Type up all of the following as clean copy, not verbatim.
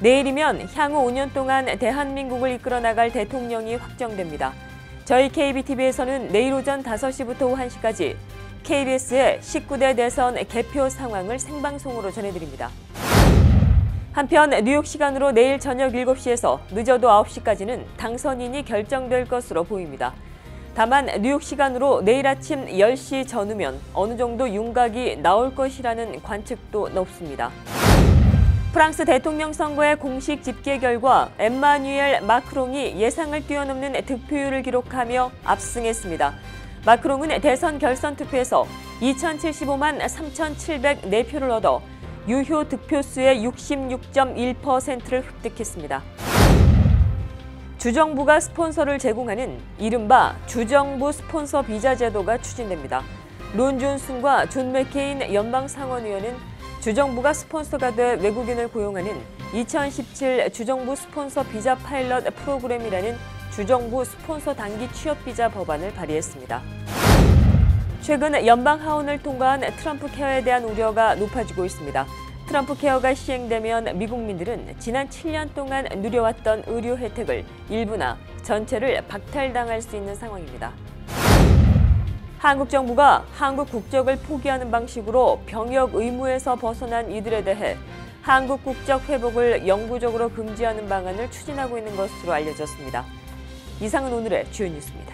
내일이면 향후 5년 동안 대한민국을 이끌어 나갈 대통령이 확정됩니다. 저희 KBTV에서는 내일 오전 5시부터 오후 1시까지 KBS의 19대 대선 개표 상황을 생방송으로 전해드립니다. 한편 뉴욕 시간으로 내일 저녁 7시에서 늦어도 9시까지는 당선인이 결정될 것으로 보입니다. 다만 뉴욕 시간으로 내일 아침 10시 전후면 어느 정도 윤곽이 나올 것이라는 관측도 높습니다. 프랑스 대통령 선거의 공식 집계 결과 엠마뉴엘 마크롱이 예상을 뛰어넘는 득표율을 기록하며 압승했습니다. 마크롱은 대선 결선 투표에서 2,075만 3,704표를 얻어 유효 득표수의 66.1%를 획득했습니다. 주정부가 스폰서를 제공하는 이른바 주정부 스폰서 비자 제도가 추진됩니다. 론 존슨과 존 맥케인 연방상원의원은 주정부가 스폰서가 돼 외국인을 고용하는 2017 주정부 스폰서 비자 파일럿 프로그램이라는 주정부 스폰서 단기 취업 비자 법안을 발의했습니다. 최근 연방 하원을 통과한 트럼프 케어에 대한 우려가 높아지고 있습니다. 트럼프 케어가 시행되면 미국민들은 지난 7년 동안 누려왔던 의료 혜택을 일부나 전체를 박탈당할 수 있는 상황입니다. 한국 정부가 한국 국적을 포기하는 방식으로 병역 의무에서 벗어난 이들에 대해 한국 국적 회복을 영구적으로 금지하는 방안을 추진하고 있는 것으로 알려졌습니다. 이상은 오늘의 주요 뉴스입니다.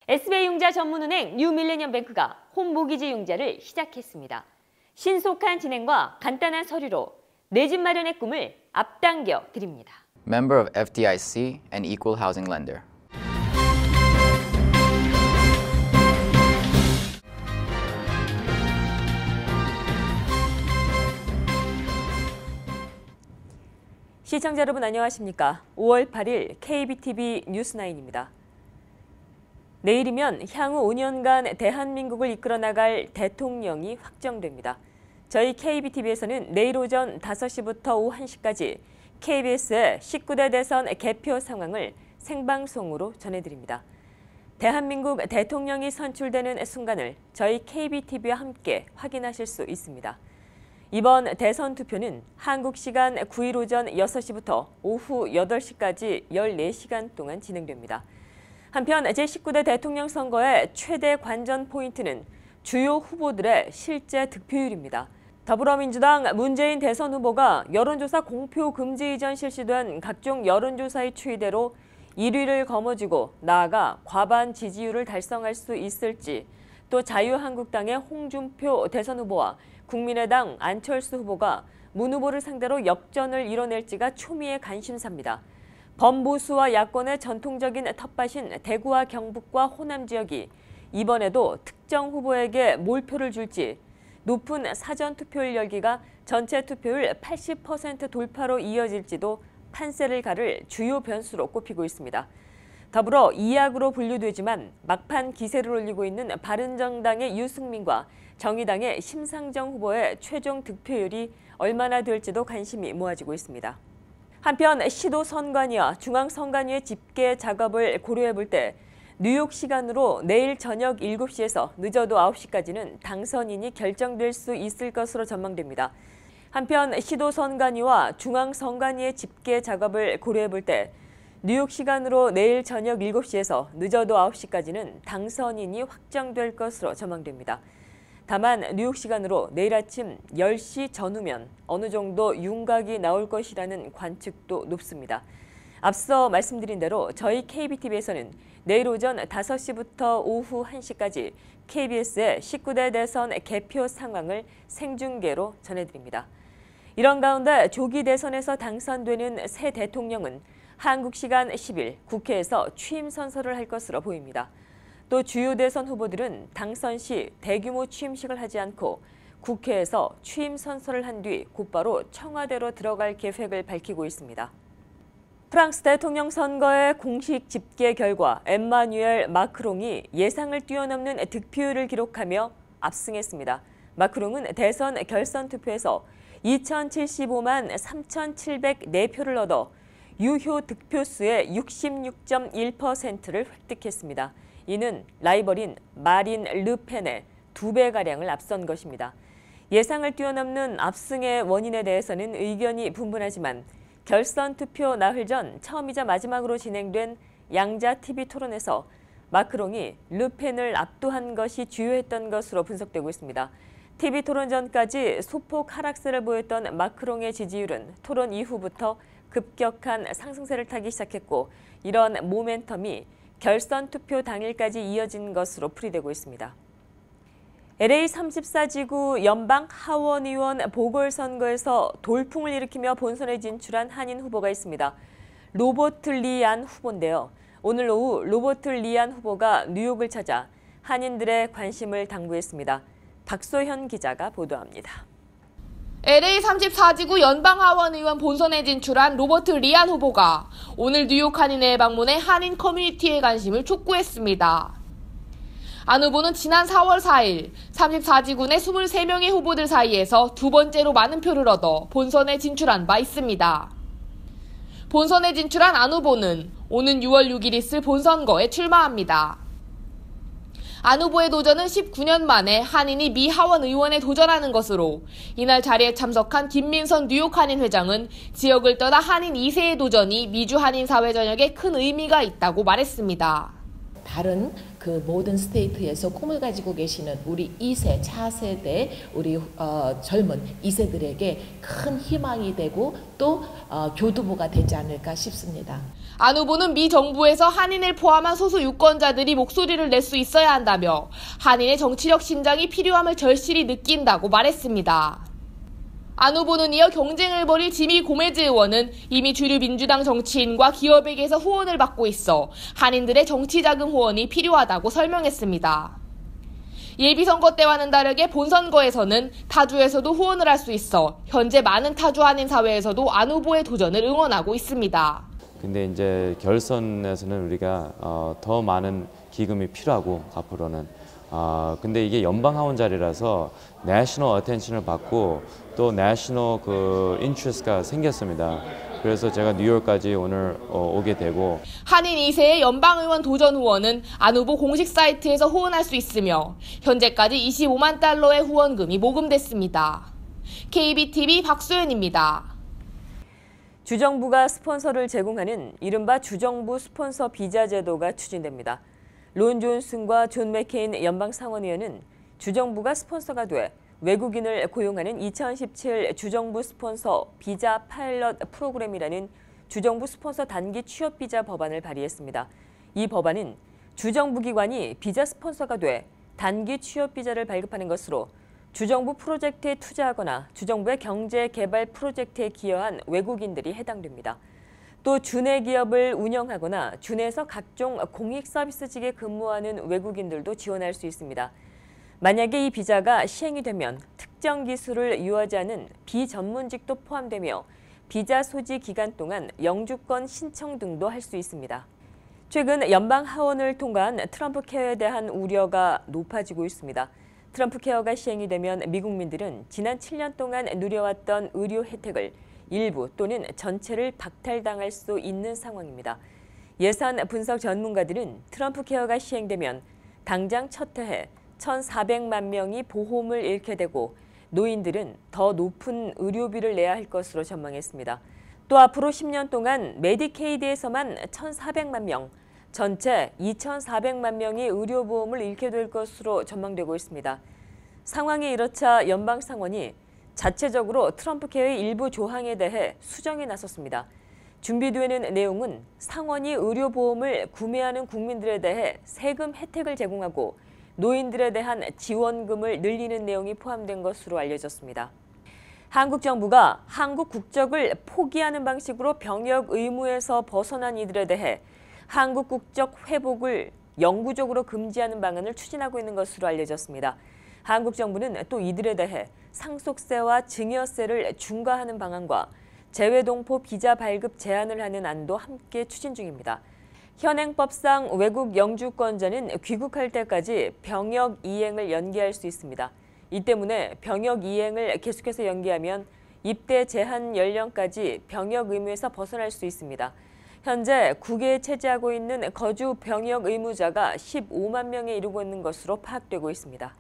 SBI융자 전문은행 뉴밀레니엄뱅크가 홈모기지 융자를 시작했습니다. 신속한 진행과 간단한 서류로 내 집 마련의 꿈을 앞당겨 드립니다. Member of FDIC and equal housing lender. 시청자 여러분 안녕하십니까? 5월 8일 KBTV 뉴스9입니다. 내일이면 향후 5년간 대한민국을 이끌어 나갈 대통령이 확정됩니다. 저희 KBTV에서는 내일 오전 5시부터 오후 1시까지 KBS의 19대 대선 개표 상황을 생방송으로 전해드립니다. 대한민국 대통령이 선출되는 순간을 저희 KBTV와 함께 확인하실 수 있습니다. 이번 대선 투표는 한국 시간 9일 오전 6시부터 오후 8시까지 14시간 동안 진행됩니다. 한편 제19대 대통령 선거의 최대 관전 포인트는 주요 후보들의 실제 득표율입니다. 더불어민주당 문재인 대선 후보가 여론조사 공표 금지 이전 실시된 각종 여론조사의 추이대로 1위를 거머쥐고 나아가 과반 지지율을 달성할 수 있을지, 또 자유한국당의 홍준표 대선 후보와 국민의당 안철수 후보가 문 후보를 상대로 역전을 이뤄낼지가 초미의 관심사입니다. 범보수와 야권의 전통적인 텃밭인 대구와 경북과 호남 지역이 이번에도 특정 후보에게 몰표를 줄지, 높은 사전투표율 열기가 전체 투표율 80% 돌파로 이어질지도 판세를 가를 주요 변수로 꼽히고 있습니다. 더불어 이약으로 분류되지만 막판 기세를 올리고 있는 바른정당의 유승민과 정의당의 심상정 후보의 최종 득표율이 얼마나 될지도 관심이 모아지고 있습니다. 한편 시도 선관위와 중앙 선관위의 집계 작업을 고려해 볼 때 뉴욕 시간으로 내일 저녁 7시에서 늦어도 9시까지는 당선인이 결정될 수 있을 것으로 전망됩니다. 한편 시도 선관위와 중앙 선관위의 집계 작업을 고려해 볼 때 뉴욕 시간으로 내일 저녁 7시에서 늦어도 9시까지는 당선인이 확정될 것으로 전망됩니다. 다만 뉴욕 시간으로 내일 아침 10시 전후면 어느 정도 윤곽이 나올 것이라는 관측도 높습니다. 앞서 말씀드린 대로 저희 KBTV에서는 내일 오전 5시부터 오후 1시까지 KBS의 19대 대선 개표 상황을 생중계로 전해드립니다. 이런 가운데 조기 대선에서 당선되는 새 대통령은 한국 시간 10일 국회에서 취임 선서를 할 것으로 보입니다. 또 주요 대선 후보들은 당선 시 대규모 취임식을 하지 않고 국회에서 취임 선서를 한 뒤 곧바로 청와대로 들어갈 계획을 밝히고 있습니다. 프랑스 대통령 선거의 공식 집계 결과 엠마뉴엘 마크롱이 예상을 뛰어넘는 득표율을 기록하며 압승했습니다. 마크롱은 대선 결선 투표에서 2,075만 3,704표를 얻어 유효 득표수의 66.1%를 획득했습니다. 이는 라이벌인 마린 르펜의 2배가량을 앞선 것입니다. 예상을 뛰어넘는 압승의 원인에 대해서는 의견이 분분하지만 결선 투표 나흘 전 처음이자 마지막으로 진행된 양자 TV 토론에서 마크롱이 르펜을 압도한 것이 주요했던 것으로 분석되고 있습니다. TV 토론 전까지 소폭 하락세를 보였던 마크롱의 지지율은 토론 이후부터 급격한 상승세를 타기 시작했고 이런 모멘텀이 결선 투표 당일까지 이어진 것으로 풀이되고 있습니다. LA 34지구 연방 하원의원 보궐선거에서 돌풍을 일으키며 본선에 진출한 한인 후보가 있습니다. 로버트 리 안 후보인데요. 오늘 오후 로버트 리 안 후보가 뉴욕을 찾아 한인들의 관심을 당부했습니다. 박소현 기자가 보도합니다. LA 34지구 연방하원의원 본선에 진출한 로버트 리 안 후보가 오늘 뉴욕 한인회에 방문해 한인 커뮤니티의 관심을 촉구했습니다. 안 후보는 지난 4월 4일 34지구 내 23명의 후보들 사이에서 두 번째로 많은 표를 얻어 본선에 진출한 바 있습니다. 본선에 진출한 안 후보는 오는 6월 6일 있을 본선거에 출마합니다. 안 후보의 도전은 19년 만에 한인이 미 하원 의원에 도전하는 것으로 이날 자리에 참석한 김민선 뉴욕 한인 회장은 지역을 떠나 한인 2세의 도전이 미주 한인 사회 전역에 큰 의미가 있다고 말했습니다. 다른 그 모든 스테이트에서 꿈을 가지고 계시는 우리 2세, 차세대, 우리 젊은 2세들에게 큰 희망이 되고 또 교두보가 되지 않을까 싶습니다. 안 후보는 미 정부에서 한인을 포함한 소수 유권자들이 목소리를 낼 수 있어야 한다며 한인의 정치력 신장이 필요함을 절실히 느낀다고 말했습니다. 안 후보는 이어 경쟁을 벌일 지미 고메즈 의원은 이미 주류 민주당 정치인과 기업에게서 후원을 받고 있어 한인들의 정치자금 후원이 필요하다고 설명했습니다. 예비선거 때와는 다르게 본선거에서는 타주에서도 후원을 할 수 있어 현재 많은 타주 한인 사회에서도 안 후보의 도전을 응원하고 있습니다. 근데 이제 결선에서는 우리가 더 많은 기금이 필요하고 앞으로는 근데 이게 연방 하원 자리라서 내셔널 어텐션을 받고 또 내셔널 그 인트레스트가 생겼습니다. 그래서 제가 뉴욕까지 오늘 오게 되고 한인 2세의 연방의원 도전 후원은 안 후보 공식 사이트에서 후원할 수 있으며 현재까지 25만 달러의 후원금이 모금됐습니다. KBTV 박소연입니다. 주정부가 스폰서를 제공하는 이른바 주정부 스폰서 비자 제도가 추진됩니다. 론 존슨과 존 맥케인 연방 상원의원은 주정부가 스폰서가 돼 외국인을 고용하는 2017 주정부 스폰서 비자 파일럿 프로그램이라는 주정부 스폰서 단기 취업 비자 법안을 발의했습니다. 이 법안은 주정부 기관이 비자 스폰서가 돼 단기 취업 비자를 발급하는 것으로 주정부 프로젝트에 투자하거나 주정부의 경제 개발 프로젝트에 기여한 외국인들이 해당됩니다. 또 주내 기업을 운영하거나 주내에서 각종 공익 서비스직에 근무하는 외국인들도 지원할 수 있습니다. 만약에 이 비자가 시행이 되면 특정 기술을 유하지 않은 비전문직도 포함되며 비자 소지 기간 동안 영주권 신청 등도 할 수 있습니다. 최근 연방 하원을 통과한 트럼프 케어에 대한 우려가 높아지고 있습니다. 트럼프 케어가 시행이 되면 미국민들은 지난 7년 동안 누려왔던 의료 혜택을 일부 또는 전체를 박탈당할 수 있는 상황입니다. 예산 분석 전문가들은 트럼프 케어가 시행되면 당장 첫 해에 1,400만 명이 보험을 잃게 되고 노인들은 더 높은 의료비를 내야 할 것으로 전망했습니다. 또 앞으로 10년 동안 메디케이드에서만 1,400만 명, 전체 2,400만 명이 의료보험을 잃게 될 것으로 전망되고 있습니다. 상황이 이렇자 연방 상원이 자체적으로 트럼프 케어의 일부 조항에 대해 수정에 나섰습니다. 준비되는 내용은 상원이 의료보험을 구매하는 국민들에 대해 세금 혜택을 제공하고 노인들에 대한 지원금을 늘리는 내용이 포함된 것으로 알려졌습니다. 한국 정부가 한국 국적을 포기하는 방식으로 병역 의무에서 벗어난 이들에 대해 한국 국적 회복을 영구적으로 금지하는 방안을 추진하고 있는 것으로 알려졌습니다. 한국 정부는 또 이들에 대해 상속세와 증여세를 중과하는 방안과 재외동포 비자 발급 제한을 하는 안도 함께 추진 중입니다. 현행법상 외국 영주권자는 귀국할 때까지 병역 이행을 연기할 수 있습니다. 이 때문에 병역 이행을 계속해서 연기하면 입대 제한 연령까지 병역 의무에서 벗어날 수 있습니다. 현재 국외에 체제하고 있는 거주 병역 의무자가 15만 명에 이르고 있는 것으로 파악되고 있습니다.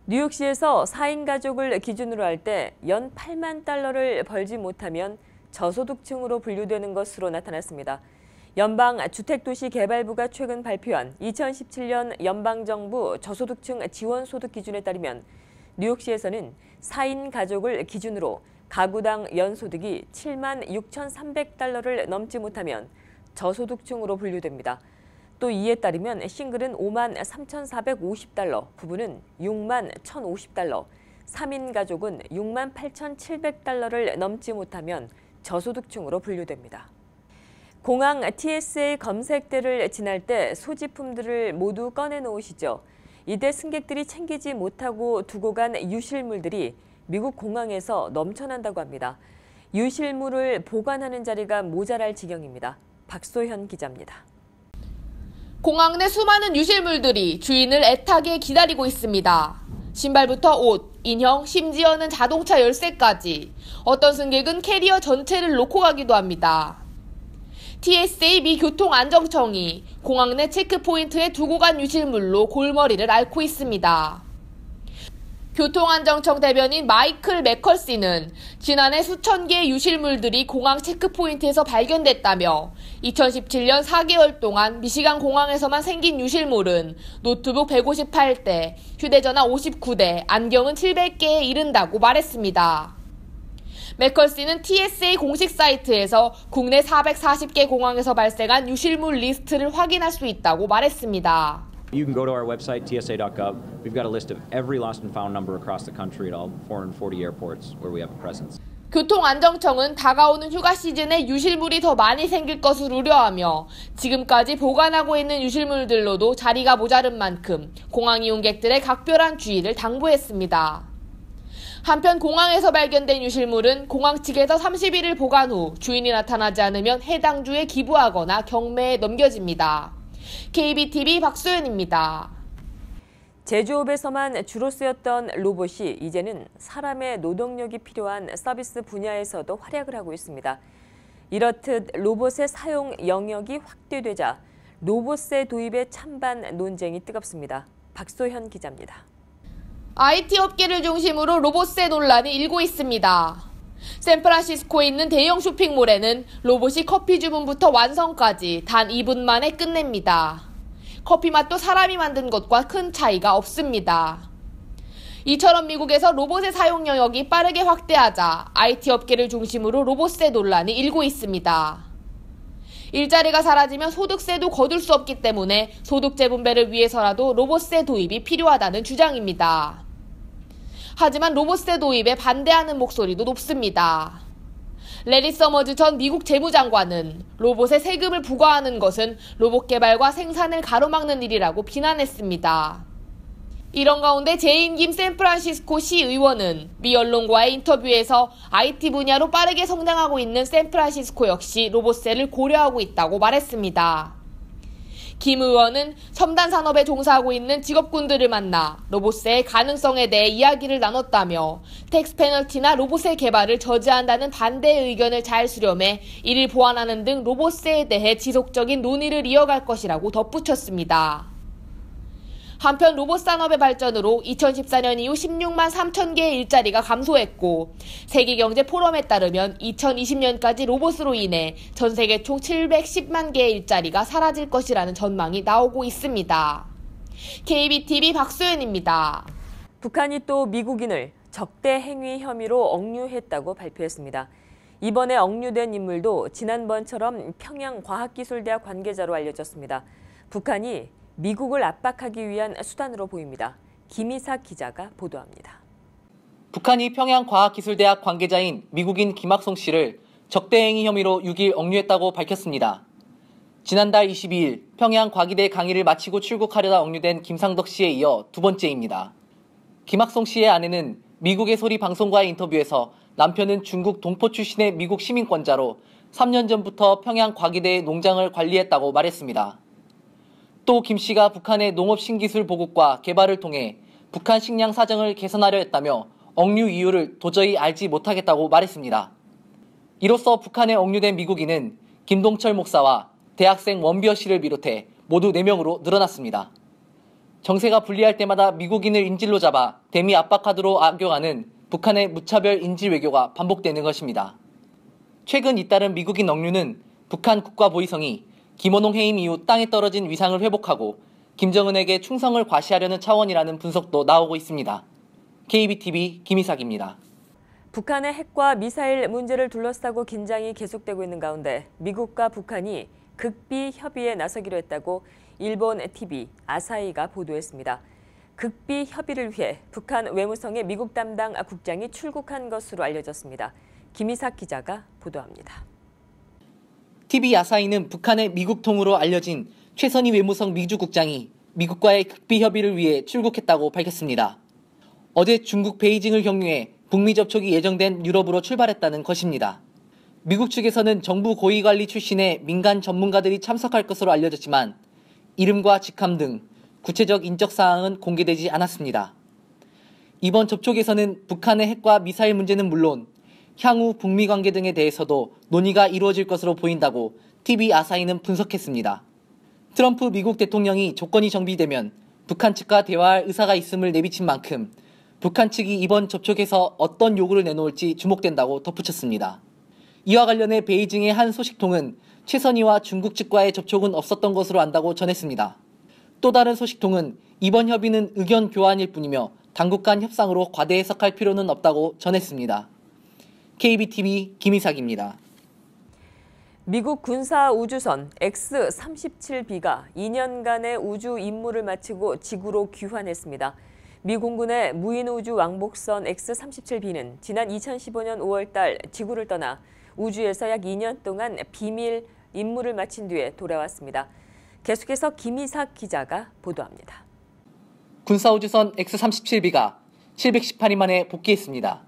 뉴욕시에서 4인 가족을 기준으로 할 때 연 8만 달러를 벌지 못하면 저소득층으로 분류되는 것으로 나타났습니다. 연방주택도시개발부가 최근 발표한 2017년 연방정부 저소득층 지원소득 기준에 따르면 뉴욕시에서는 4인 가족을 기준으로 가구당 연소득이 7만 6,300달러를 넘지 못하면 저소득층으로 분류됩니다. 또 이에 따르면 싱글은 5만 3,450달러, 부부는 6만 1,050달러, 3인 가족은 6만 8,700달러를 넘지 못하면 저소득층으로 분류됩니다. 공항 TSA 검색대를 지날 때 소지품들을 모두 꺼내놓으시죠. 이때 승객들이 챙기지 못하고 두고 간 유실물들이 미국 공항에서 넘쳐난다고 합니다. 유실물을 보관하는 자리가 모자랄 지경입니다. 박소현 기자입니다. 공항 내 수많은 유실물들이 주인을 애타게 기다리고 있습니다. 신발부터 옷, 인형, 심지어는 자동차 열쇠까지. 어떤 승객은 캐리어 전체를 놓고 가기도 합니다. TSA 미 교통안정청이 공항 내 체크포인트에 두고 간 유실물로 골머리를 앓고 있습니다. 교통안정청 대변인 마이클 맥컬시는 지난해 수천 개의 유실물들이 공항 체크포인트에서 발견됐다며 2017년 4개월 동안 미시간 공항에서만 생긴 유실물은 노트북 158대, 휴대전화 59대, 안경은 700개에 이른다고 말했습니다. 맥컬시는 TSA 공식 사이트에서 국내 440개 공항에서 발생한 유실물 리스트를 확인할 수 있다고 말했습니다. You can go to our website, tsa.gov. We've got a list of every lost and found number across the country at all 440 airports where we have a presence. 교통안정청은 다가오는 휴가 시즌에 유실물이 더 많이 생길 것을 우려하며 지금까지 보관하고 있는 유실물들로도 자리가 모자른 만큼 공항 이용객들의 각별한 주의를 당부했습니다. 한편 공항에서 발견된 유실물은 공항 측에서 30일을 보관 후 주인이 나타나지 않으면 해당 주에 기부하거나 경매에 넘겨집니다. KBTV 박소연입니다. 제조업에서만 주로 쓰였던 로봇이 이제는 사람의 노동력이 필요한 서비스 분야에서도 활약을 하고 있습니다. 이렇듯 로봇의 사용 영역이 확대되자 로봇세 도입의 찬반 논쟁이 뜨겁습니다. 박소현 기자입니다. IT 업계를 중심으로 로봇세 논란이 일고 있습니다. 샌프란시스코에 있는 대형 쇼핑몰에는 로봇이 커피 주문부터 완성까지 단 2분 만에 끝냅니다. 커피 맛도 사람이 만든 것과 큰 차이가 없습니다. 이처럼 미국에서 로봇의 사용 영역이 빠르게 확대하자 IT 업계를 중심으로 로봇세 논란이 일고 있습니다. 일자리가 사라지면 소득세도 거둘 수 없기 때문에 소득 재분배를 위해서라도 로봇세 도입이 필요하다는 주장입니다. 하지만 로봇세 도입에 반대하는 목소리도 높습니다. 레리 서머즈 전 미국 재무장관은 로봇에 세금을 부과하는 것은 로봇 개발과 생산을 가로막는 일이라고 비난했습니다. 이런 가운데 재임 김 샌프란시스코 시 의원은 미 언론과의 인터뷰에서 IT 분야로 빠르게 성장하고 있는 샌프란시스코 역시 로봇세를 고려하고 있다고 말했습니다. 김 의원은 첨단 산업에 종사하고 있는 직업군들을 만나 로봇세의 가능성에 대해 이야기를 나눴다며 텍스 페널티나 로봇의 개발을 저지한다는 반대의 의견을 잘 수렴해 이를 보완하는 등 로봇세에 대해 지속적인 논의를 이어갈 것이라고 덧붙였습니다. 한편 로봇 산업의 발전으로 2014년 이후 16만 3천 개의 일자리가 감소했고 세계경제 포럼에 따르면 2020년까지 로봇으로 인해 전 세계 총 710만 개의 일자리가 사라질 것이라는 전망이 나오고 있습니다. KBTV 박소연입니다. 북한이 또 미국인을 적대 행위 혐의로 억류했다고 발표했습니다. 이번에 억류된 인물도 지난번처럼 평양과학기술대학 관계자로 알려졌습니다. 북한이 미국을 압박하기 위한 수단으로 보입니다. 김희삭 기자가 보도합니다. 북한이 평양과학기술대학 관계자인 미국인 김학송 씨를 적대행위 혐의로 6일 억류했다고 밝혔습니다. 지난달 22일 평양과기대 강의를 마치고 출국하려다 억류된 김상덕 씨에 이어 두 번째입니다. 김학송 씨의 아내는 미국의 소리 방송과의 인터뷰에서 남편은 중국 동포 출신의 미국 시민권자로 3년 전부터 평양과기대의 농장을 관리했다고 말했습니다. 또 김 씨가 북한의 농업 신기술 보급과 개발을 통해 북한 식량 사정을 개선하려 했다며 억류 이유를 도저히 알지 못하겠다고 말했습니다. 이로써 북한에 억류된 미국인은 김동철 목사와 대학생 원비어 씨를 비롯해 모두 4명으로 늘어났습니다. 정세가 불리할 때마다 미국인을 인질로 잡아 대미 압박카드로 악용하는 북한의 무차별 인질 외교가 반복되는 것입니다. 최근 잇따른 미국인 억류는 북한 국가보위성이 김원홍 해임 이후 땅에 떨어진 위상을 회복하고 김정은에게 충성을 과시하려는 차원이라는 분석도 나오고 있습니다. KBTV 김희삭입니다. 북한의 핵과 미사일 문제를 둘러싸고 긴장이 계속되고 있는 가운데 미국과 북한이 극비 협의에 나서기로 했다고 일본 TV 아사히가 보도했습니다. 극비 협의를 위해 북한 외무성의 미국 담당 국장이 출국한 것으로 알려졌습니다. 김희삭 기자가 보도합니다. TV 아사히는 북한의 미국통으로 알려진 최선희 외무성 미주국장이 미국과의 극비 협의를 위해 출국했다고 밝혔습니다. 어제 중국 베이징을 경유해 북미 접촉이 예정된 유럽으로 출발했다는 것입니다. 미국 측에서는 정부 고위관리 출신의 민간 전문가들이 참석할 것으로 알려졌지만 이름과 직함 등 구체적 인적 사항은 공개되지 않았습니다. 이번 접촉에서는 북한의 핵과 미사일 문제는 물론 향후 북미 관계 등에 대해서도 논의가 이루어질 것으로 보인다고 TV 아사히는 분석했습니다. 트럼프 미국 대통령이 조건이 정비되면 북한 측과 대화할 의사가 있음을 내비친 만큼 북한 측이 이번 접촉에서 어떤 요구를 내놓을지 주목된다고 덧붙였습니다. 이와 관련해 베이징의 한 소식통은 최선희와 중국 측과의 접촉은 없었던 것으로 안다고 전했습니다. 또 다른 소식통은 이번 협의는 의견 교환일 뿐이며 당국 간 협상으로 과대 해석할 필요는 없다고 전했습니다. KBTV 김희삭입니다. 미국 군사 우주선 X-37B가 2년간의 우주 임무를 마치고 지구로 귀환했습니다. 미 공군의 무인 우주 왕복선 X-37B는 지난 2015년 5월 달 지구를 떠나 우주에서 약 2년 동안 비밀 임무를 마친 뒤에 돌아왔습니다. 계속해서 김희삭 기자가 보도합니다. 군사우주선 X-37B가 718일 만에 복귀했습니다.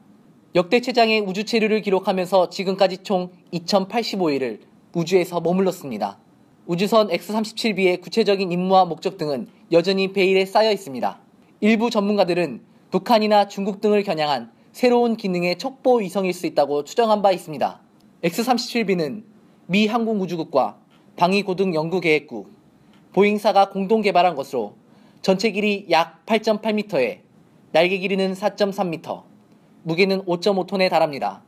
역대 최장의 우주 체류를 기록하면서 지금까지 총 2085일을 우주에서 머물렀습니다. 우주선 X-37B의 구체적인 임무와 목적 등은 여전히 베일에 쌓여 있습니다. 일부 전문가들은 북한이나 중국 등을 겨냥한 새로운 기능의 첩보 위성일 수 있다고 추정한 바 있습니다. X-37B는 미 항공우주국과 방위고등연구계획국, 보잉사가 공동 개발한 것으로 전체 길이 약 8.8m에 날개 길이는 4.3m, 무게는 5.5톤에 달합니다.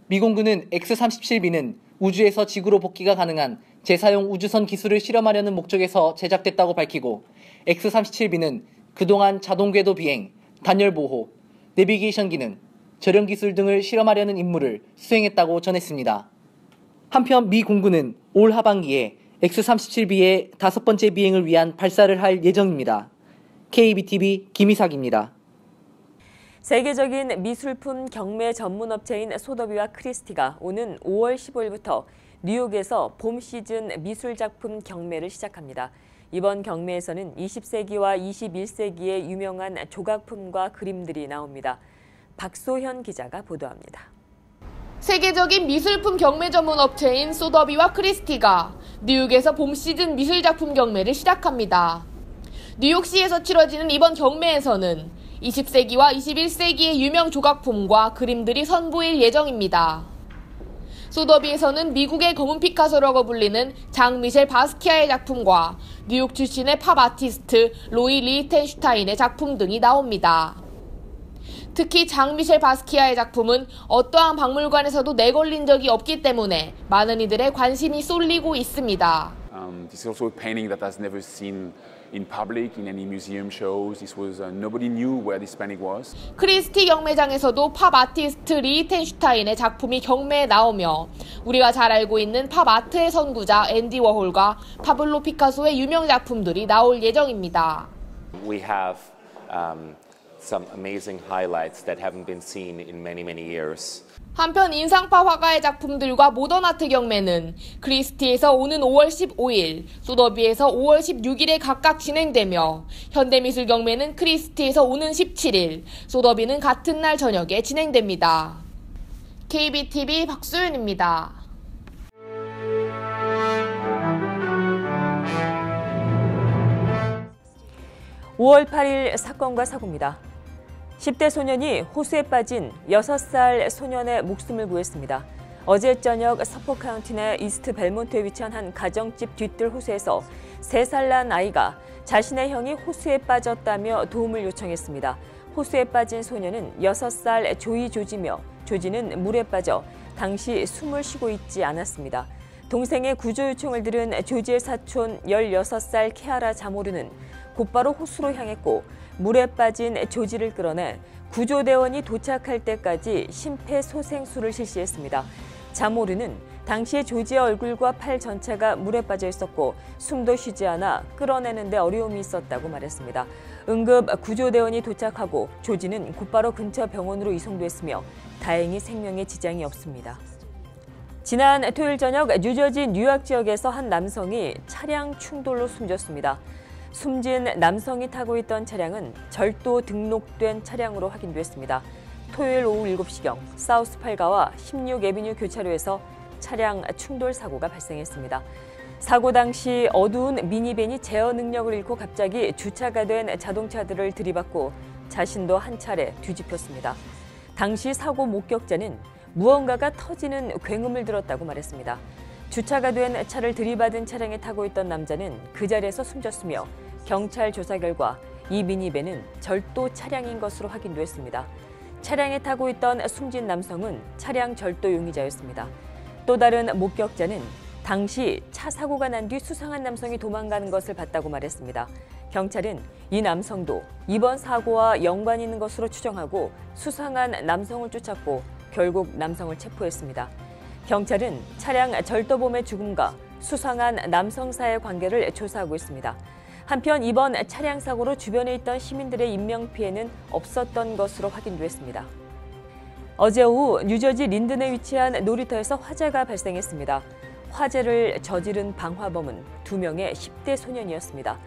미 공군은 X-37B는 우주에서 지구로 복귀가 가능한 재사용 우주선 기술을 실험하려는 목적에서 제작됐다고 밝히고 X-37B는 그동안 자동 궤도 비행, 단열 보호, 내비게이션 기능, 저렴 기술 등을 실험하려는 임무를 수행했다고 전했습니다. 한편 미 공군은 올 하반기에 X-37B의 5번째 비행을 위한 발사를 할 예정입니다. KBTV 김희삭입니다. 세계적인 미술품 경매 전문 업체인 소더비와 크리스티가 오는 5월 15일부터 뉴욕에서 봄 시즌 미술작품 경매를 시작합니다. 이번 경매에서는 20세기와 21세기의 유명한 조각품과 그림들이 나옵니다. 박소현 기자가 보도합니다. 세계적인 미술품 경매 전문 업체인 소더비와 크리스티가 뉴욕에서 봄 시즌 미술작품 경매를 시작합니다. 뉴욕시에서 치러지는 이번 경매에서는 20세기와 21세기의 유명 조각품과 그림들이 선보일 예정입니다. 소더비에서는 미국의 검은 피카소라고 불리는 장 미셸 바스키아의 작품과 뉴욕 출신의 팝 아티스트 로이 리히텐슈타인의 작품 등이 나옵니다. 특히 장 미셸 바스키아의 작품은 어떠한 박물관에서도 내걸린 적이 없기 때문에 많은 이들의 관심이 쏠리고 있습니다. This is also a painting that has never seen in public in any museum shows. This was nobody knew where this painting was. 크리스티 경매장에서도 팝 아티스트 리히텐슈타인의 작품이 경매에 나오며 우리가 잘 알고 있는 팝 아트의 선구자 앤디 워홀과 파블로 피카소의 유명 작품들이 나올 예정입니다. We have some amazing highlights that haven't been seen in many years. 한편 인상파 화가의 작품들과 모던 아트 경매는 크리스티에서 오는 5월 15일, 소더비에서 5월 16일에 각각 진행되며 현대미술 경매는 크리스티에서 오는 17일, 소더비는 같은 날 저녁에 진행됩니다. KBTV 박소연입니다. (5월 8일) 사건과 사고입니다. 10대 소년이 호수에 빠진 6살 소년의 목숨을 구했습니다. 어제 저녁 서포 카운티 내 이스트 벨몬트에 위치한 한 가정집 뒤뜰 호수에서 3살 난 아이가 자신의 형이 호수에 빠졌다며 도움을 요청했습니다. 호수에 빠진 소녀는 6살 조이 조지며 조지는 물에 빠져 당시 숨을 쉬고 있지 않았습니다. 동생의 구조 요청을 들은 조지의 사촌 16살 케아라 자모르는 곧바로 호수로 향했고 물에 빠진 조지를 끌어내 구조대원이 도착할 때까지 심폐소생술을 실시했습니다. 자모르는 당시에 조지의 얼굴과 팔 전체가 물에 빠져 있었고 숨도 쉬지 않아 끌어내는 데 어려움이 있었다고 말했습니다. 응급 구조대원이 도착하고 조지는 곧바로 근처 병원으로 이송됐으며 다행히 생명에 지장이 없습니다. 지난 토요일 저녁 뉴저지 뉴욕 지역에서 한 남성이 차량 충돌로 숨졌습니다. 숨진 남성이 타고 있던 차량은 절도 등록된 차량으로 확인됐습니다. 토요일 오후 7시경 사우스 8가와 16 애비뉴 교차로에서 차량 충돌 사고가 발생했습니다. 사고 당시 어두운 미니밴이 제어 능력을 잃고 갑자기 주차가 된 자동차들을 들이받고 자신도 한 차례 뒤집혔습니다. 당시 사고 목격자는 무언가가 터지는 굉음을 들었다고 말했습니다. 주차가 된 차를 들이받은 차량에 타고 있던 남자는 그 자리에서 숨졌으며 경찰 조사 결과 이 미니밴은 절도 차량인 것으로 확인됐습니다. 차량에 타고 있던 숨진 남성은 차량 절도 용의자였습니다. 또 다른 목격자는 당시 차 사고가 난 뒤 수상한 남성이 도망가는 것을 봤다고 말했습니다. 경찰은 이 남성도 이번 사고와 연관이 있는 것으로 추정하고 수상한 남성을 쫓았고 결국 남성을 체포했습니다. 경찰은 차량 절도범의 죽음과 수상한 남성 사이의 관계를 조사하고 있습니다. 한편 이번 차량 사고로 주변에 있던 시민들의 인명피해는 없었던 것으로 확인됐습니다. 어제 오후 뉴저지 린든에 위치한 놀이터에서 화재가 발생했습니다. 화재를 저지른 방화범은 2명의 10대 소년이었습니다.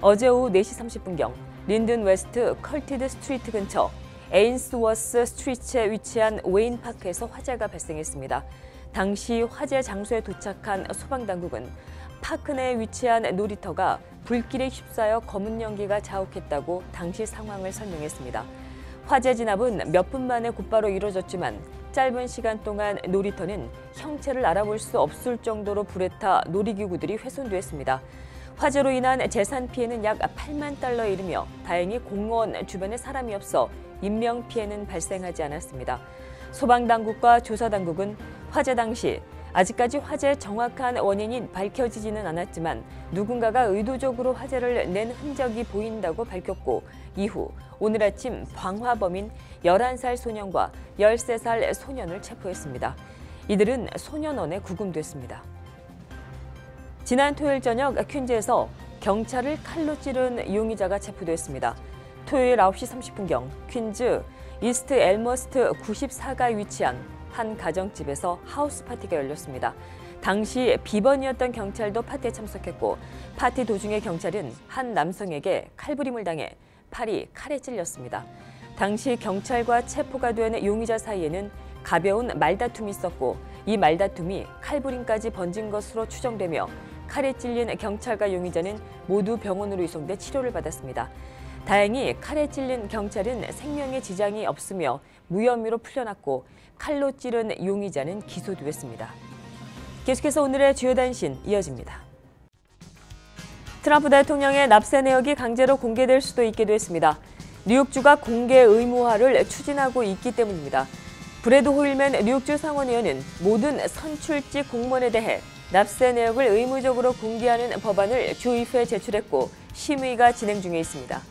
어제 오후 4시 30분경 린든 웨스트 컬티드 스트리트 근처 에인스워스 스트리트에 위치한 웨인 파크에서 화재가 발생했습니다. 당시 화재 장소에 도착한 소방당국은 파크 내에 위치한 놀이터가 불길에 휩싸여 검은 연기가 자욱했다고 당시 상황을 설명했습니다. 화재 진압은 몇 분 만에 곧바로 이뤄졌지만 짧은 시간 동안 놀이터는 형체를 알아볼 수 없을 정도로 불에 타 놀이기구들이 훼손됐습니다. 화재로 인한 재산 피해는 약 8만 달러에 이르며 다행히 공원 주변에 사람이 없어 인명피해는 발생하지 않았습니다. 소방당국과 조사당국은 화재 당시 아직까지 화재의 정확한 원인이 밝혀지지는 않았지만 누군가가 의도적으로 화재를 낸 흔적이 보인다고 밝혔고 이후 오늘 아침 방화범인 11살 소년과 13살 소년을 체포했습니다. 이들은 소년원에 구금됐습니다. 지난 토요일 저녁 퀸즈에서 경찰을 칼로 찌른 용의자가 체포됐습니다. 토요일 9시 30분경 퀸즈 이스트 엘머스트 94가에 위치한 한 가정집에서 하우스 파티가 열렸습니다. 당시 비번이었던 경찰도 파티에 참석했고 파티 도중에 경찰은 한 남성에게 칼부림을 당해 팔이 칼에 찔렸습니다. 당시 경찰과 체포가 된 용의자 사이에는 가벼운 말다툼이 있었고 이 말다툼이 칼부림까지 번진 것으로 추정되며 칼에 찔린 경찰과 용의자는 모두 병원으로 이송돼 치료를 받았습니다. 다행히 칼에 찔린 경찰은 생명에 지장이 없으며 무혐의로 풀려났고 칼로 찌른 용의자는 기소됐습니다. 계속해서 오늘의 주요 단신 이어집니다. 트럼프 대통령의 납세 내역이 강제로 공개될 수도 있게 됐습니다. 뉴욕주가 공개 의무화를 추진하고 있기 때문입니다. 브래드 호일맨 뉴욕주 상원의원은 모든 선출직 공무원에 대해 납세 내역을 의무적으로 공개하는 법안을 주의회에 제출했고 심의가 진행 중에 있습니다.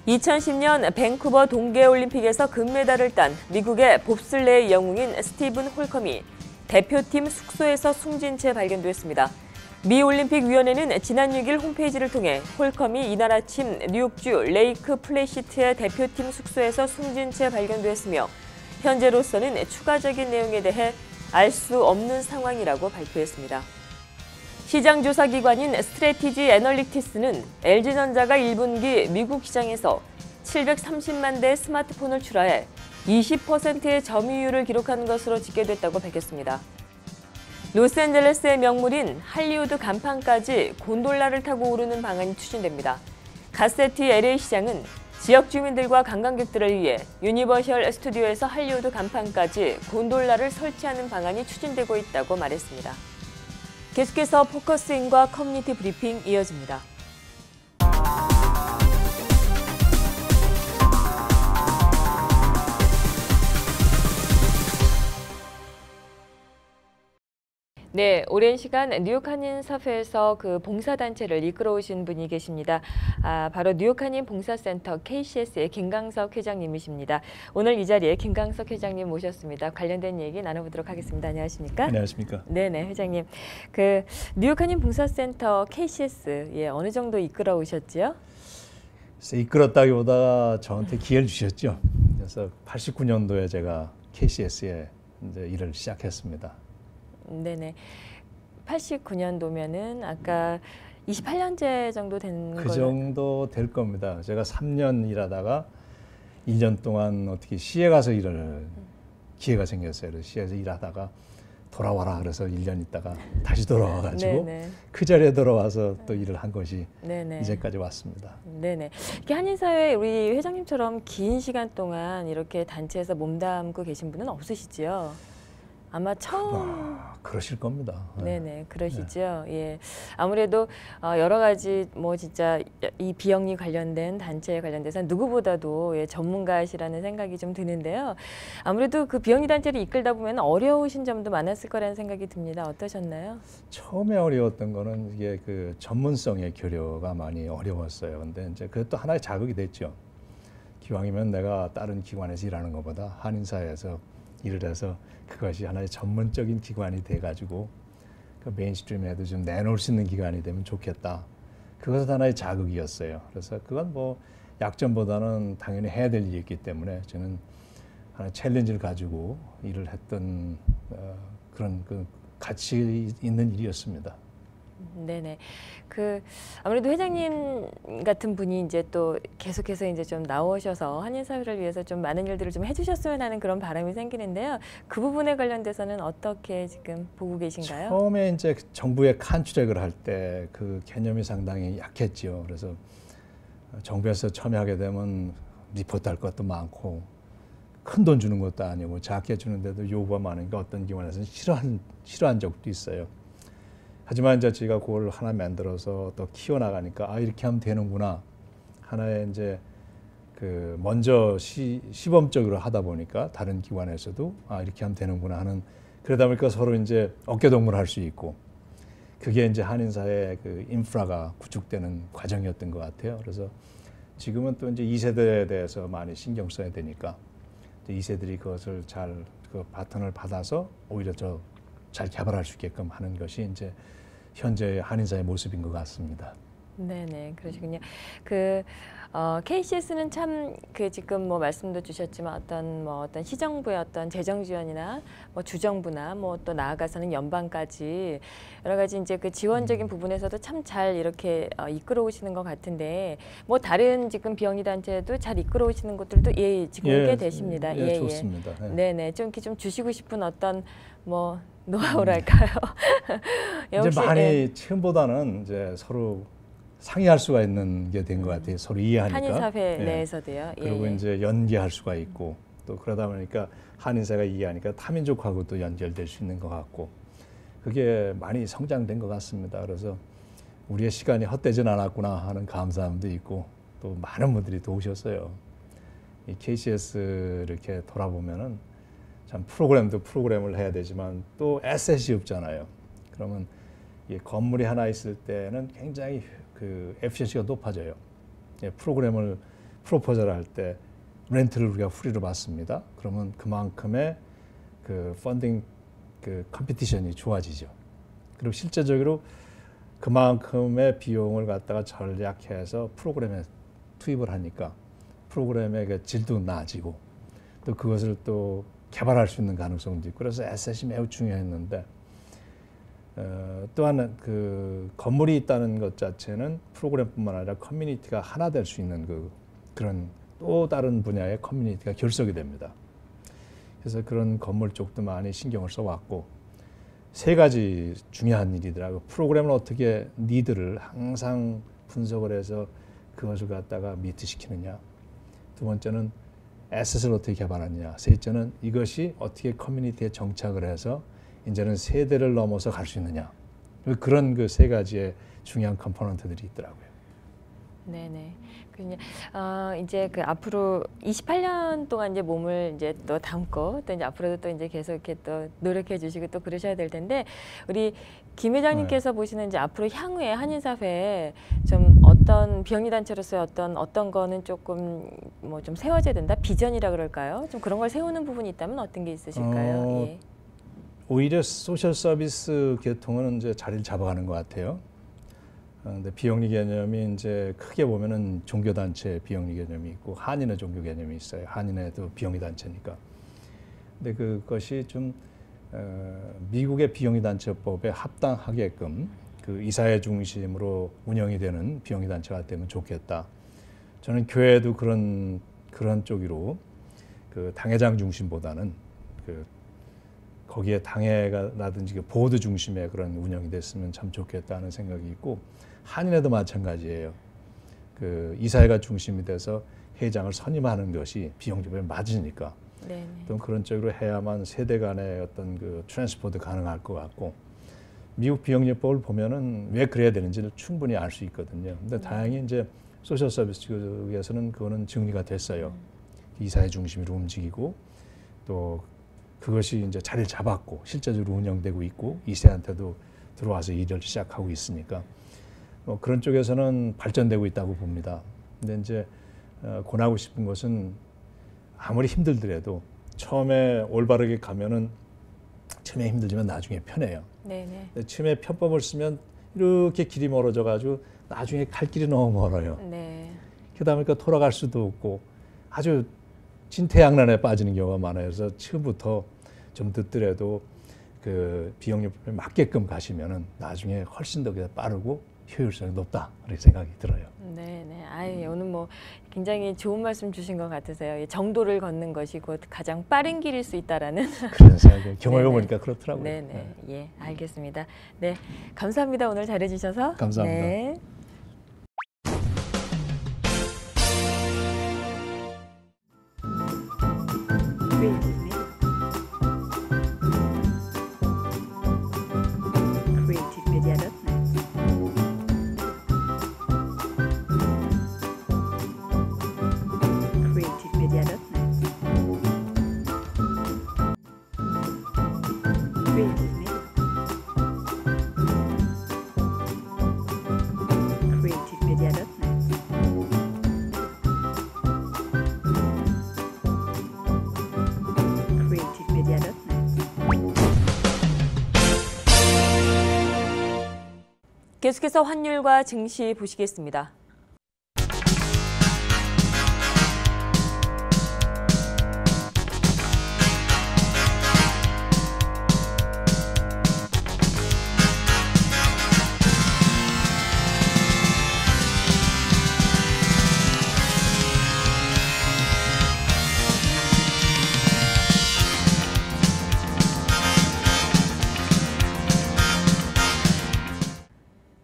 2010년 밴쿠버 동계올림픽에서 금메달을 딴 미국의 봅슬레이 영웅인 스티븐 홀컴이 대표팀 숙소에서 숨진 채 발견됐습니다. 미 올림픽위원회는 지난 6일 홈페이지를 통해 홀컴이 이날 아침 뉴욕주 레이크 플래시트의 대표팀 숙소에서 숨진 채 발견됐으며 현재로서는 추가적인 내용에 대해 알 수 없는 상황이라고 발표했습니다. 시장조사기관인 스트래티지 애널리티스는 LG전자가 1분기 미국 시장에서 730만 대의 스마트폰을 출하해 20%의 점유율을 기록한 것으로 집계됐다고 밝혔습니다. 로스앤젤레스의 명물인 할리우드 간판까지 곤돌라를 타고 오르는 방안이 추진됩니다. 가세티 LA 시장은 지역 주민들과 관광객들을 위해 유니버셜 스튜디오에서 할리우드 간판까지 곤돌라를 설치하는 방안이 추진되고 있다고 말했습니다. 계속해서 포커스인과 커뮤니티 브리핑 이어집니다. 네, 오랜 시간 뉴욕 한인사회에서 그 봉사단체를 이끌어오신 분이 계십니다. 바로 뉴욕 한인 봉사센터 KCS의 김강석 회장님이십니다. 오늘 이 자리에 김강석 회장님 모셨습니다. 관련된 얘기 나눠보도록 하겠습니다. 안녕하십니까? 안녕하십니까? 네네, 회장님. 그 뉴욕 한인 봉사센터 KCS 어느 정도 이끌어오셨지요? 이끌었다기보다 저한테 기회를 주셨죠. 그래서 89년도에 제가 KCS에 이제 일을 시작했습니다. 네네. 89년도면은 아까 28년째 정도 된 거예요? 그 정도 될 겁니다. 제가 3년 일하다가 1년 동안 어떻게 시에 가서 일을 기회가 생겼어요. 그래서 시에서 일하다가 돌아와라 그래서 1년 있다가 다시 돌아와가지고 네네. 그 자리에 돌아와서 또 일을 한 것이 네네. 이제까지 왔습니다. 네네. 이렇게 한인사회 우리 회장님처럼 긴 시간 동안 이렇게 단체에서 몸담고 계신 분은 없으시지요? 아마 처음 그러실 겁니다. 네네, 그러시죠. 예, 아무래도 여러 가지 뭐 진짜 이 비영리 관련된 단체에 관련돼서 누구보다도 전문가시라는 생각이 좀 드는데요. 아무래도 그 비영리 단체를 이끌다 보면 어려우신 점도 많았을 거라는 생각이 듭니다. 어떠셨나요? 처음에 어려웠던 거는 이게 그 전문성의 교류가 많이 어려웠어요. 근데 이제 그것도 하나의 자극이 됐죠. 기왕이면 내가 다른 기관에서 일하는 것보다 한인사회에서 일을 해서 그것이 하나의 전문적인 기관이 돼가지고 그 메인스트림에도 좀 내놓을 수 있는 기관이 되면 좋겠다. 그것은 하나의 자극이었어요. 그래서 그건 뭐 약점보다는 당연히 해야 될 일이었기 때문에 저는 하나의 챌린지를 가지고 일을 했던 그런 그 가치 있는 일이었습니다. 네네. 그 아무래도 회장님 같은 분이 이제 또 계속해서 이제 좀 나오셔서 한인 사회를 위해서 좀 많은 일들을 좀 해주셨으면 하는 그런 바람이 생기는데요. 그 부분에 관련돼서는 어떻게 지금 보고 계신가요? 처음에 이제 정부에 칸트랙을 할 때 그 개념이 상당히 약했죠. 그래서 정부에서 참여하게 되면 리포트 할 것도 많고 큰 돈 주는 것도 아니고 작게 주는데도 요구가 많으니까 어떤 기관에서는 싫어한 적도 있어요. 하지만 이제 제가 그걸 하나 만들어서 또 키워나가니까 이렇게 하면 되는구나. 하나의 이제 그 먼저 시범적으로 하다 보니까 다른 기관에서도 이렇게 하면 되는구나 하는 그러다 보니까 서로 이제 어깨동무를 할 수 있고 그게 이제 한인사회 그 인프라가 구축되는 과정이었던 것 같아요. 그래서 지금은 또 이제 2세대에 대해서 많이 신경 써야 되니까 2세들이 그것을 잘 그 바톤을 받아서 오히려 잘 개발할 수 있게끔 하는 것이 이제 현재 한인사의 모습인 것 같습니다. 네네, 그러시군요. KCS는 참 지금 뭐 말씀도 주셨지만 어떤 시정부의 어떤 재정 지원이나 뭐 주정부나 뭐 또 나아가서는 연방까지 여러 가지 이제 그 지원적인 부분에서도 참 잘 이렇게 이끌어 오시는 것 같은데 뭐 다른 지금 비영리 단체도 잘 이끌어 오시는 것들도 지금 꽤 되십니다. 좋습니다. 네네, 좀 이렇게 좀 주시고 싶은 어떤 뭐 노하우랄까요? 이제 많이 처음보다는 이제 서로 상의할 수가 있는 게 된 것 같아요. 서로 이해하니까. 한인사회 내에서도요. 그리고 이제 연계할 수가 있고 또 그러다 보니까 한인사회가 이해하니까 타민족하고도 연결될 수 있는 것 같고 그게 많이 성장된 것 같습니다. 그래서 우리의 시간이 헛되진 않았구나 하는 감사함도 있고 또 많은 분들이 도우셨어요. 이 KCS 이렇게 돌아보면은 참 프로그램을 해야 되지만 또 에셋이 없잖아요. 그러면 이 건물이 하나 있을 때는 굉장히 그 에피션시가 높아져요. 프로포저를 할 때 렌트를 우리가 프리로 받습니다. 그러면 그만큼의 그 펀딩 그 컴피티션이 좋아지죠. 그리고 실제적으로 그만큼의 비용을 갖다가 전략해서 프로그램에 투입을 하니까 프로그램의 그 질도 나아지고 또 그것을 또 개발할 수 있는 가능성도 있고 그래서 에셋이 매우 중요했는데 또한 그 건물이 있다는 것 자체는 프로그램뿐만 아니라 커뮤니티가 하나 될 수 있는 그런 또 다른 분야의 커뮤니티가 결석이 됩니다. 그래서 그런 건물 쪽도 많이 신경을 써왔고 세 가지 중요한 일이더라고요. 프로그램을 어떻게 니드를 항상 분석을 해서 그것을 갖다가 미트시키느냐 두 번째는 에셋을 어떻게 개발하느냐, 셋째는 이것이 어떻게 커뮤니티에 정착을 해서 이제는 세대를 넘어서 갈 수 있느냐. 그런 그 세 가지의 중요한 컴포넌트들이 있더라고요. 네네. 이제 그 앞으로 28년 동안 이제 몸을 이제 또 담고 또 이제 앞으로도 또 이제 계속 이렇게 또 노력해 주시고 또 그러셔야 될 텐데 우리 김 회장님께서 보시는 이제 앞으로 향후에 한인사회에 좀 어떤 비영리 단체로서의 어떤 거는 조금 뭐 좀 세워져야 된다 비전이라 그럴까요? 좀 그런 걸 세우는 부분이 있다면 어떤 게 있으실까요? 예. 오히려 소셜 서비스 계통은 이제 자리를 잡아가는 것 같아요. 근데 비영리 개념이 이제 크게 보면은 종교 단체 비영리 개념이 있고 한인의 종교 개념이 있어요. 한인회도 비영리 단체니까. 근데 그것이 좀 미국의 비영리 단체법에 합당하게끔 그 이사회 중심으로 운영이 되는 비영리 단체가 되면 좋겠다. 저는 교회도 그런 쪽으로 그 당회장 중심보다는 그 거기에 당회라든지 그 보드 중심의 그런 운영이 됐으면 참 좋겠다는 생각이 있고 한인회도 마찬가지예요. 그 이사회가 중심이 돼서 회장을 선임하는 것이 비영리법에 맞으니까 또 그런 쪽으로 해야만 세대 간의 어떤 그 트랜스포트 가능할 것 같고 미국 비영리법을 보면은 왜 그래야 되는지를 충분히 알 수 있거든요. 근데 다행히 이제 소셜 서비스 쪽에서는 그거는 정리가 됐어요. 이사회 중심으로 움직이고 또 그것이 이제 자리를 잡았고 실제적으로 운영되고 있고 이세한테도 들어와서 일을 시작하고 있으니까 그런 쪽에서는 발전되고 있다고 봅니다. 근데 이제 권하고 싶은 것은 아무리 힘들더라도 처음에 올바르게 가면은 처음에 힘들지만 나중에 편해요. 네네. 처음에 편법을 쓰면 이렇게 길이 멀어져 가지고 나중에 갈 길이 너무 멀어요. 네. 그러다 보니까 돌아갈 수도 없고 아주 진퇴양난에 빠지는 경우가 많아요. 그래서 처음부터 좀 듣더라도 그 비영리법에 맞게끔 가시면은 나중에 훨씬 더 빠르고 효율성이 높다 그렇게 생각이 들어요. 네네. 오늘 뭐 굉장히 좋은 말씀 주신 것 같으세요. 정도를 걷는 것이 곧 가장 빠른 길일 수 있다라는 그런 생각이 경험해 보니까 그렇더라고요. 네네. 네. 예, 알겠습니다. 네, 감사합니다. 오늘 잘해주셔서. 감사합니다. 네. 계속해서 환율과 증시 보시겠습니다.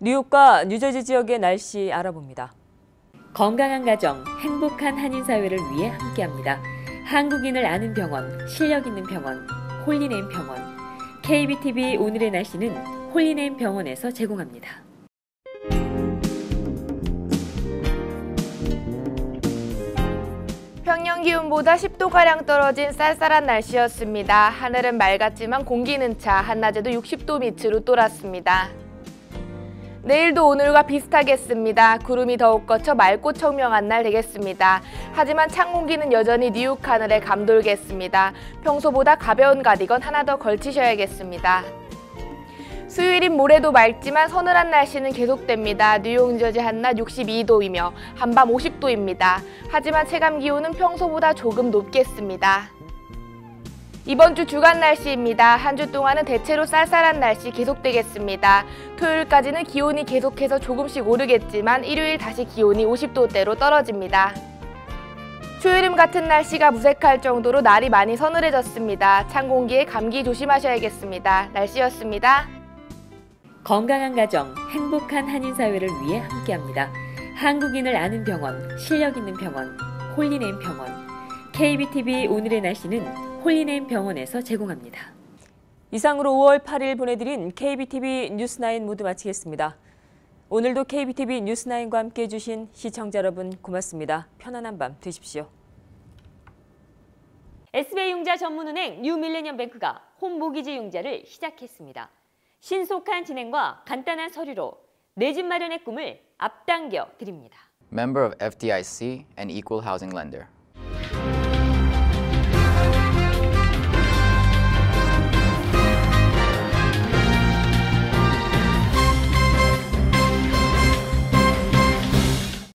뉴욕과 뉴저지 지역의 날씨 알아봅니다. 건강한 가정, 행복한 한인사회를 위해 함께합니다. 한국인을 아는 병원, 실력 있는 병원, 홀리네임 병원. KBTV 오늘의 날씨는 홀리네임 병원에서 제공합니다. 평년 기온보다 10도가량 떨어진 쌀쌀한 날씨였습니다. 하늘은 맑았지만 공기는 차, 한낮에도 60도 밑으로 똘았습니다. 내일도 오늘과 비슷하겠습니다. 구름이 더욱 걷혀 맑고 청명한 날 되겠습니다. 하지만 찬 공기는 여전히 뉴욕 하늘에 감돌겠습니다. 평소보다 가벼운 가디건 하나 더 걸치셔야겠습니다. 수요일인 모레도 맑지만 서늘한 날씨는 계속됩니다. 뉴욕 뉴저지 한낮 62도이며 한밤 50도입니다. 하지만 체감 기온은 평소보다 조금 높겠습니다. 이번 주 주간 날씨입니다. 한 주 동안은 대체로 쌀쌀한 날씨 계속되겠습니다. 토요일까지는 기온이 계속해서 조금씩 오르겠지만 일요일 다시 기온이 50도대로 떨어집니다. 초여름 같은 날씨가 무색할 정도로 날이 많이 서늘해졌습니다. 찬 공기에 감기 조심하셔야겠습니다. 날씨였습니다. 건강한 가정, 행복한 한인사회를 위해 함께합니다. 한국인을 아는 병원, 실력 있는 병원, 홀리네임 병원. KBTV 오늘의 날씨는 홀리네임 병원에서 제공합니다. 이상으로 5월 8일 보내드린 KBTV 뉴스9 모두 마치겠습니다. 오늘도 KBTV 뉴스9과 함께해 주신 시청자 여러분 고맙습니다. 편안한 밤 되십시오. SBI 융자 전문은행 뉴밀레니엄뱅크가 홈모기지 융자를 시작했습니다. 신속한 진행과 간단한 서류로 내 집 마련의 꿈을 앞당겨 드립니다. Member of FDIC and equal housing lender.